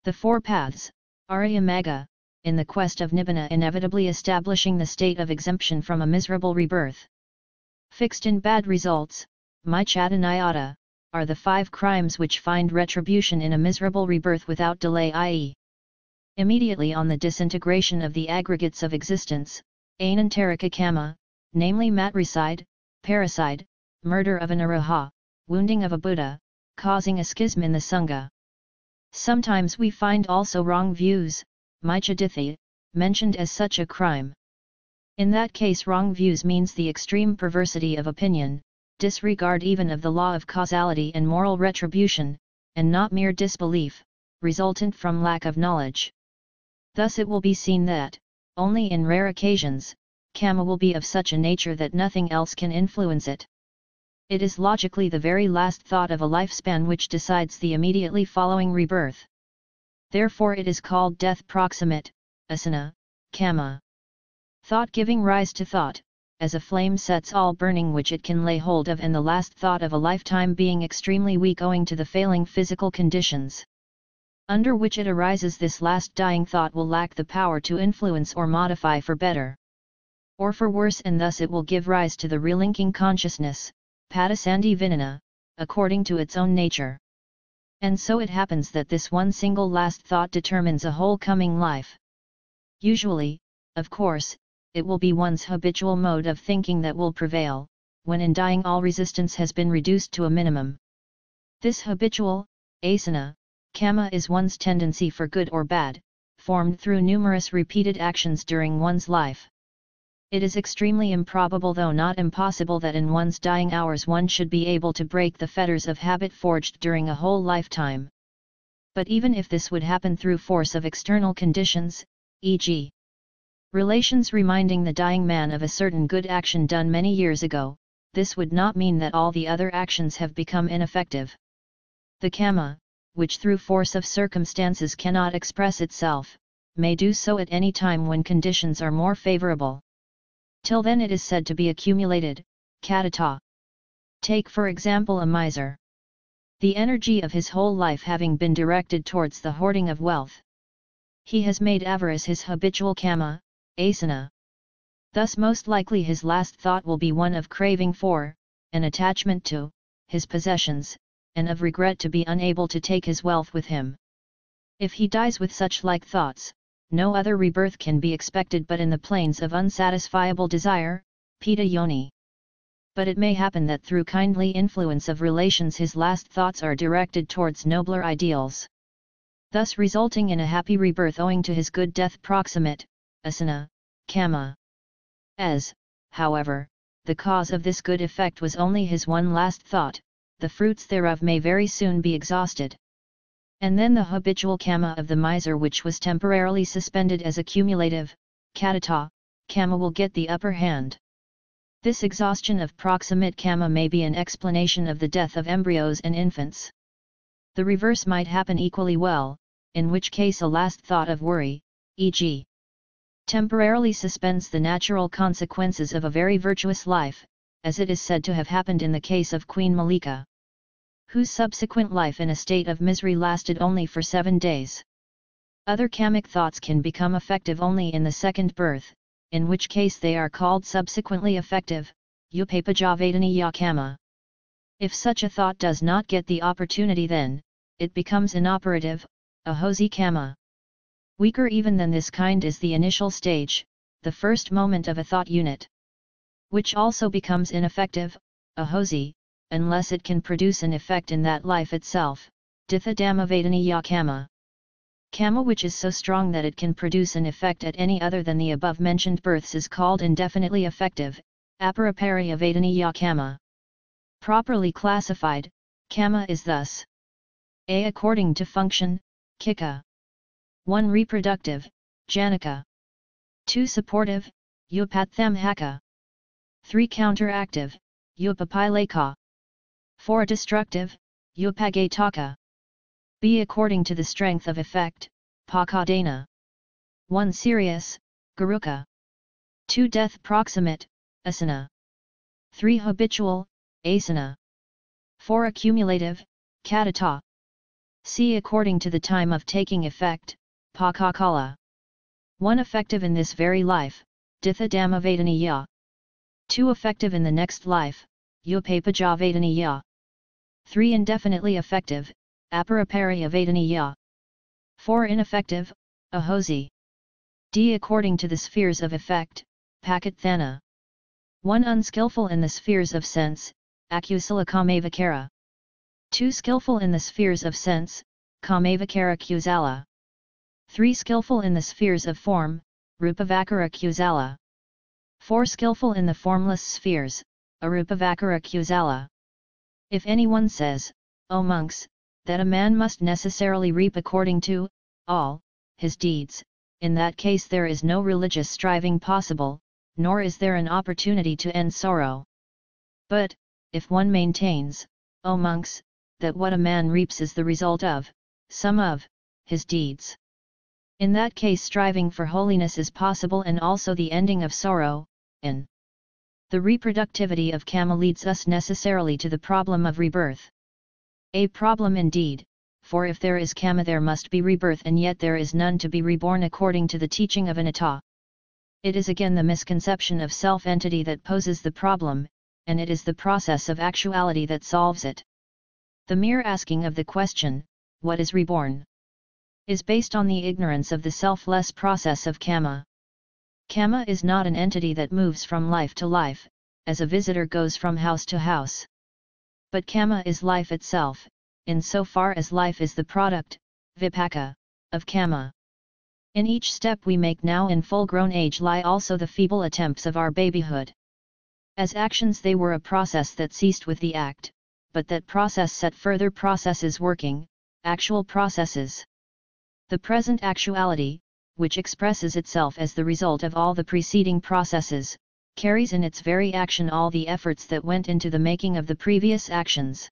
the 4 paths, Arya Magga, in the quest of Nibbana, inevitably establishing the state of exemption from a miserable rebirth. Fixed in bad results, Michatanyata, are the 5 crimes which find retribution in a miserable rebirth without delay, i.e. immediately on the disintegration of the aggregates of existence, Anantarika karma, namely matricide, parricide, murder of an araha, wounding of a Buddha, causing a schism in the Sangha. Sometimes we find also wrong views, Michadithi, mentioned as such a crime. In that case wrong views means the extreme perversity of opinion, disregard even of the law of causality and moral retribution, and not mere disbelief, resultant from lack of knowledge. Thus it will be seen that, only in rare occasions, karma will be of such a nature that nothing else can influence it. It is logically the very last thought of a lifespan which decides the immediately following rebirth. Therefore it is called death proximate, asana, karma. Thought giving rise to thought, as a flame sets all burning which it can lay hold of, and the last thought of a lifetime being extremely weak owing to the failing physical conditions under which it arises, this last dying thought will lack the power to influence or modify for better or for worse, and thus it will give rise to the relinking consciousness, Padasandhi Vinana, according to its own nature. And so it happens that this one single last thought determines a whole coming life. Usually, of course, it will be one's habitual mode of thinking that will prevail, when in dying all resistance has been reduced to a minimum. This habitual, asana, karma is one's tendency for good or bad, formed through numerous repeated actions during one's life. It is extremely improbable, though not impossible, that in one's dying hours one should be able to break the fetters of habit forged during a whole lifetime. But even if this would happen through force of external conditions, e.g. relations reminding the dying man of a certain good action done many years ago, this would not mean that all the other actions have become ineffective. The karma, which through force of circumstances cannot express itself, may do so at any time when conditions are more favorable. Till then it is said to be accumulated, katata. Take for example a miser. The energy of his whole life having been directed towards the hoarding of wealth. He has made avarice his habitual karma, asana. Thus most likely his last thought will be one of craving for, an attachment to, his possessions, and of regret to be unable to take his wealth with him. If he dies with such like thoughts, no other rebirth can be expected but in the planes of unsatisfiable desire, pita yoni. But it may happen that through kindly influence of relations his last thoughts are directed towards nobler ideals, thus resulting in a happy rebirth owing to his good death proximate, asana, karma. As, however, the cause of this good effect was only his one last thought, the fruits thereof may very soon be exhausted. And then the habitual karma of the miser, which was temporarily suspended as accumulative, katata, karma, will get the upper hand. This exhaustion of proximate karma may be an explanation of the death of embryos and infants. The reverse might happen equally well, in which case a last thought of worry, e.g. temporarily suspends the natural consequences of a very virtuous life, as it is said to have happened in the case of Queen Malika, whose subsequent life in a state of misery lasted only for 7 days. Other kamic thoughts can become effective only in the second birth, in which case they are called subsequently effective, upapajavadaniya kama. If such a thought does not get the opportunity, then it becomes inoperative, ahosi kama. Weaker even than this kind is the initial stage, the first moment of a thought unit, which also becomes ineffective, ahosi, unless it can produce an effect in that life itself, ditha dhammavadaniya kama. Kama which is so strong that it can produce an effect at any other than the above-mentioned births is called indefinitely effective, aparapariyavadaniya kama. Properly classified, kama is thus: A. According to function, kika. 1. Reproductive, janika. 2. Supportive, upathamhaka. 3. Counteractive, upapilaka. 4. Destructive, upagataka. B. According to the strength of effect, pakadana. 1. Serious, garuka. 2. Death proximate, asana. 3. Habitual, asana. 4. Accumulative, katata. C. According to the time of taking effect, pakakala. 1. Effective in this very life, ditha dhammavadaniya. 2. Effective in the next life, upapajavadaniya. 3. Indefinitely effective, aparapariyavadaniya. 4. Ineffective, ahosi. D. According to the spheres of effect, pakathana. 1. Unskillful in the spheres of sense, akusala kamavakara. 2. Skillful in the spheres of sense, kamavakara kusala. 3. Skillful in the spheres of form, rupavakara kusala. 4. Skillful in the formless spheres, arupavakara kusala. If anyone says, O monks, that a man must necessarily reap according to all his deeds, in that case there is no religious striving possible, nor is there an opportunity to end sorrow. But, if one maintains, O monks, that what a man reaps is the result of some of his deeds, in that case striving for holiness is possible and also the ending of sorrow, and the reproductivity of kama leads us necessarily to the problem of rebirth. A problem indeed, for if there is kama there must be rebirth, and yet there is none to be reborn according to the teaching of anatta. It is again the misconception of self-entity that poses the problem, and it is the process of actuality that solves it. The mere asking of the question, what is reborn, is based on the ignorance of the selfless process of kama. Kama is not an entity that moves from life to life, as a visitor goes from house to house. But kama is life itself, in so far as life is the product, vipaka, of kama. In each step we make now in full-grown age lie also the feeble attempts of our babyhood. As actions they were a process that ceased with the act, but that process set further processes working, actual processes. The present actuality, which expresses itself as the result of all the preceding processes, carries in its very action all the efforts that went into the making of the previous actions.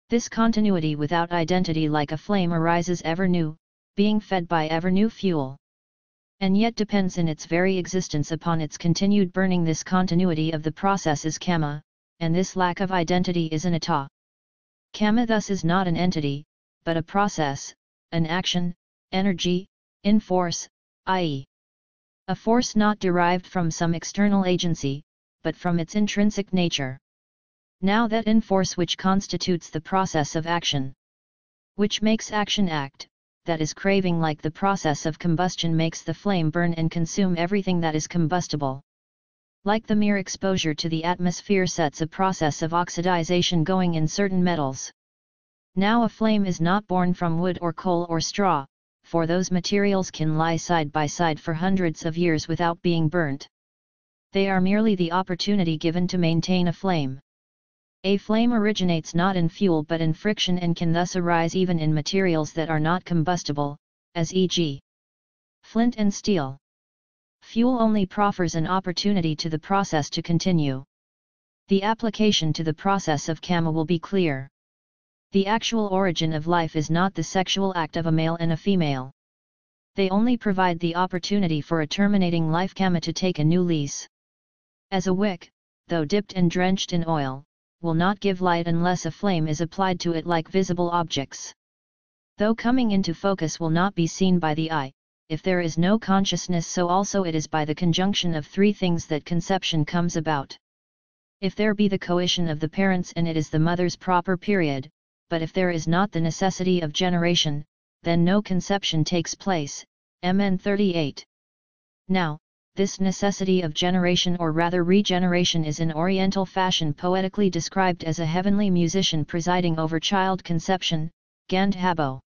This continuity without identity like a flame arises ever new, being fed by ever new fuel, and yet depends in its very existence upon its continued burning. This continuity of the process is kama, and this lack of identity is anatta. Kama thus is not an entity, but a process, an action, energy, in force, i.e. a force not derived from some external agency, but from its intrinsic nature. Now that in force which constitutes the process of action, which makes action act, that is craving like the process of combustion makes the flame burn and consume everything that is combustible. Like the mere exposure to the atmosphere sets a process of oxidization going in certain metals. Now a flame is not born from wood or coal or straw, for those materials can lie side by side for hundreds of years without being burnt. They are merely the opportunity given to maintain a flame. A flame originates not in fuel but in friction and can thus arise even in materials that are not combustible, as e.g. flint and steel. Fuel only proffers an opportunity to the process to continue. The application to the process of kama will be clear. The actual origin of life is not the sexual act of a male and a female. They only provide the opportunity for a terminating life kama to take a new lease. As a wick, though dipped and drenched in oil, will not give light unless a flame is applied to it like visible objects. Though coming into focus will not be seen by the eye, if there is no consciousness, so also it is by the conjunction of three things that conception comes about. If there be the coition of the parents and it is the mother's proper period, but if there is not the necessity of generation, then no conception takes place. MN 38. Now, this necessity of generation, or rather regeneration, is in Oriental fashion poetically described as a heavenly musician presiding over child conception, Gandhabo.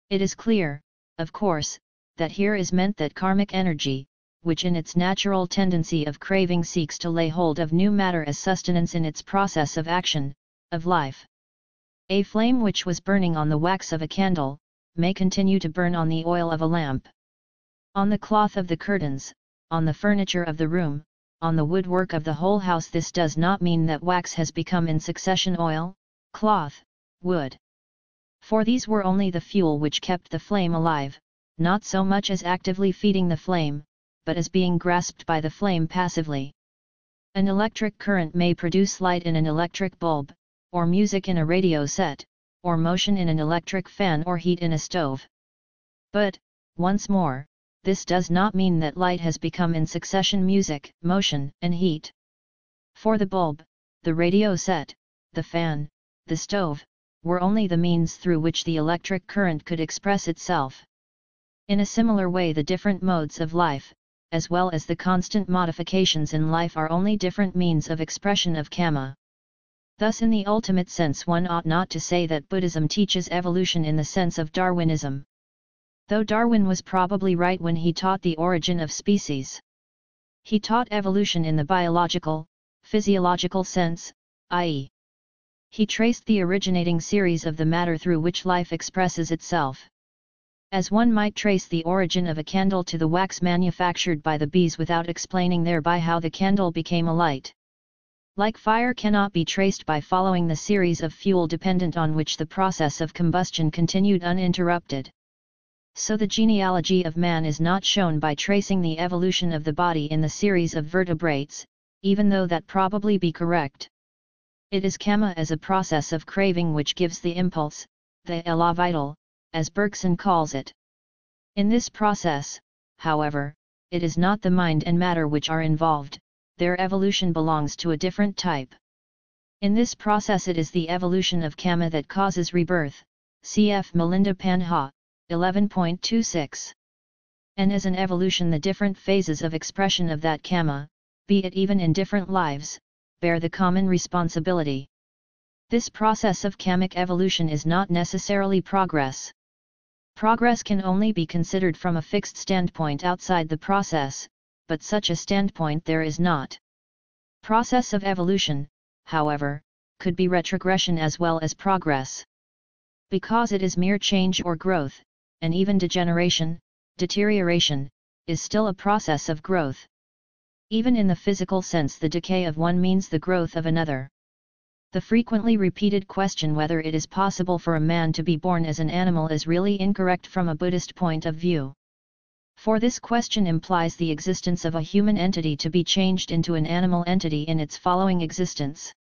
It is clear, of course, that here is meant that karmic energy, which in its natural tendency of craving seeks to lay hold of new matter as sustenance in its process of action, of life. A flame which was burning on the wax of a candle, may continue to burn on the oil of a lamp. On the cloth of the curtains, on the furniture of the room, on the woodwork of the whole house. This does not mean that wax has become in succession oil, cloth, wood. For these were only the fuel which kept the flame alive, not so much as actively feeding the flame, but as being grasped by the flame passively. An electric current may produce light in an electric bulb, or music in a radio set, or motion in an electric fan, or heat in a stove. But, once more, this does not mean that light has become in succession music, motion, and heat. For the bulb, the radio set, the fan, the stove, were only the means through which the electric current could express itself. In a similar way, the different modes of life, as well as the constant modifications in life, are only different means of expression of Kamma. Thus, in the ultimate sense, one ought not to say that Buddhism teaches evolution in the sense of Darwinism. Though Darwin was probably right when he taught the origin of species. He taught evolution in the biological, physiological sense, i.e., he traced the originating series of the matter through which life expresses itself. As one might trace the origin of a candle to the wax manufactured by the bees without explaining thereby how the candle became a light. Like fire cannot be traced by following the series of fuel dependent on which the process of combustion continued uninterrupted. So the genealogy of man is not shown by tracing the evolution of the body in the series of vertebrates, even though that probably be correct. It is Kamma as a process of craving which gives the impulse, the élan vital, as Bergson calls it. In this process, however, it is not the mind and matter which are involved, their evolution belongs to a different type. In this process it is the evolution of Kamma that causes rebirth, cf. Melinda Panha, 11.26. And as an evolution the different phases of expression of that Kamma, be it even in different lives, bear the common responsibility. This process of Kammic evolution is not necessarily progress. Progress can only be considered from a fixed standpoint outside the process, but such a standpoint there is not. Process of evolution, however, could be retrogression as well as progress. Because it is mere change or growth, and even degeneration, deterioration, is still a process of growth. Even in the physical sense, the decay of one means the growth of another. The frequently repeated question whether it is possible for a man to be born as an animal is really incorrect from a Buddhist point of view. For this question implies the existence of a human entity to be changed into an animal entity in its following existence.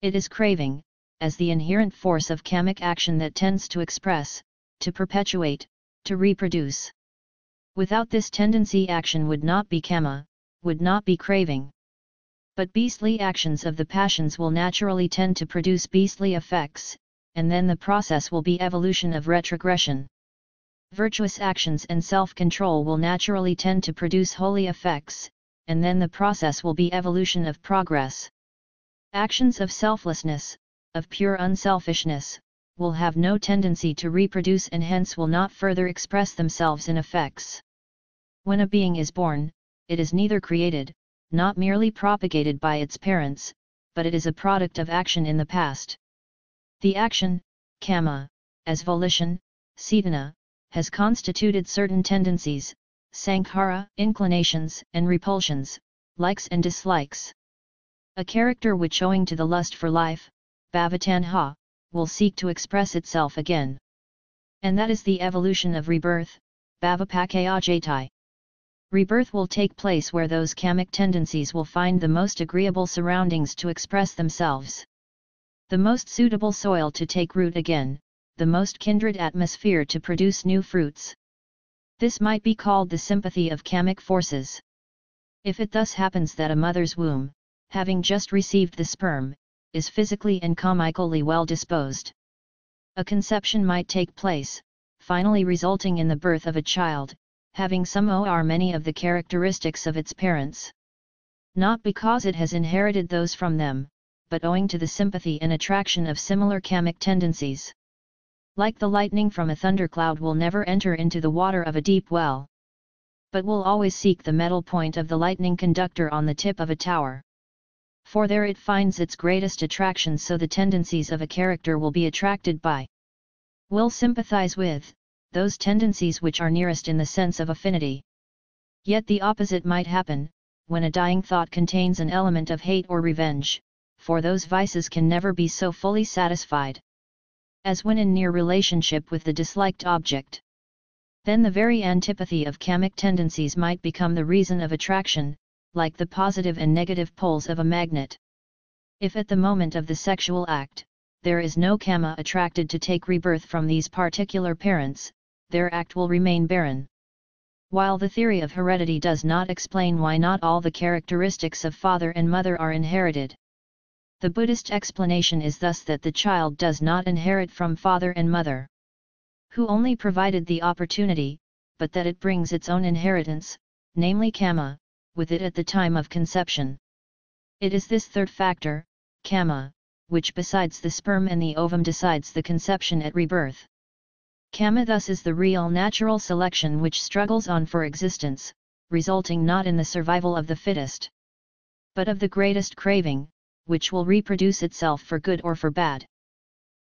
It is craving, as the inherent force of Kammic action that tends to express, to perpetuate, to reproduce. Without this tendency, action would not be Kamma, would not be craving. But beastly actions of the passions will naturally tend to produce beastly effects, and then the process will be evolution of retrogression. Virtuous actions and self-control will naturally tend to produce holy effects, and then the process will be evolution of progress. Actions of selflessness, of pure unselfishness, will have no tendency to reproduce and hence will not further express themselves in effects. When a being is born, it is neither created, not merely propagated by its parents, but it is a product of action in the past. The action, Kamma, as volition, Cetana, has constituted certain tendencies, sankhara, inclinations and repulsions, likes and dislikes. A character which owing to the lust for life, bhavatanha, will seek to express itself again. And that is the evolution of rebirth, bhavapakayajaitai. Rebirth will take place where those Kammic tendencies will find the most agreeable surroundings to express themselves. The most suitable soil to take root again, the most kindred atmosphere to produce new fruits. This might be called the sympathy of kamic forces. If it thus happens that a mother's womb, having just received the sperm, is physically and kamically well disposed, a conception might take place, finally resulting in the birth of a child, having some or many of the characteristics of its parents. Not because it has inherited those from them, but owing to the sympathy and attraction of similar kamic tendencies. Like the lightning from a thundercloud will never enter into the water of a deep well, but will always seek the metal point of the lightning conductor on the tip of a tower. For there it finds its greatest attraction, so the tendencies of a character will be attracted by, will sympathize with, those tendencies which are nearest in the sense of affinity. Yet the opposite might happen, when a dying thought contains an element of hate or revenge, for those vices can never be so fully satisfied as when in near relationship with the disliked object. Then the very antipathy of kamic tendencies might become the reason of attraction, like the positive and negative poles of a magnet. If at the moment of the sexual act, there is no kama attracted to take rebirth from these particular parents, their act will remain barren. While the theory of heredity does not explain why not all the characteristics of father and mother are inherited, the Buddhist explanation is thus that the child does not inherit from father and mother, who only provided the opportunity, but that it brings its own inheritance, namely kama, with it at the time of conception. It is this third factor, kama, which besides the sperm and the ovum decides the conception at rebirth. Kama thus is the real natural selection which struggles on for existence, resulting not in the survival of the fittest, but of the greatest craving, which will reproduce itself for good or for bad,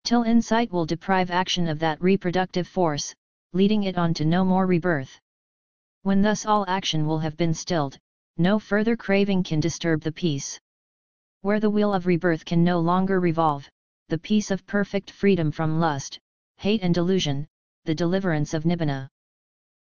till insight will deprive action of that reproductive force, leading it on to no more rebirth. When thus all action will have been stilled, no further craving can disturb the peace. Where the wheel of rebirth can no longer revolve, the peace of perfect freedom from lust, hate and delusion, the deliverance of nibbana.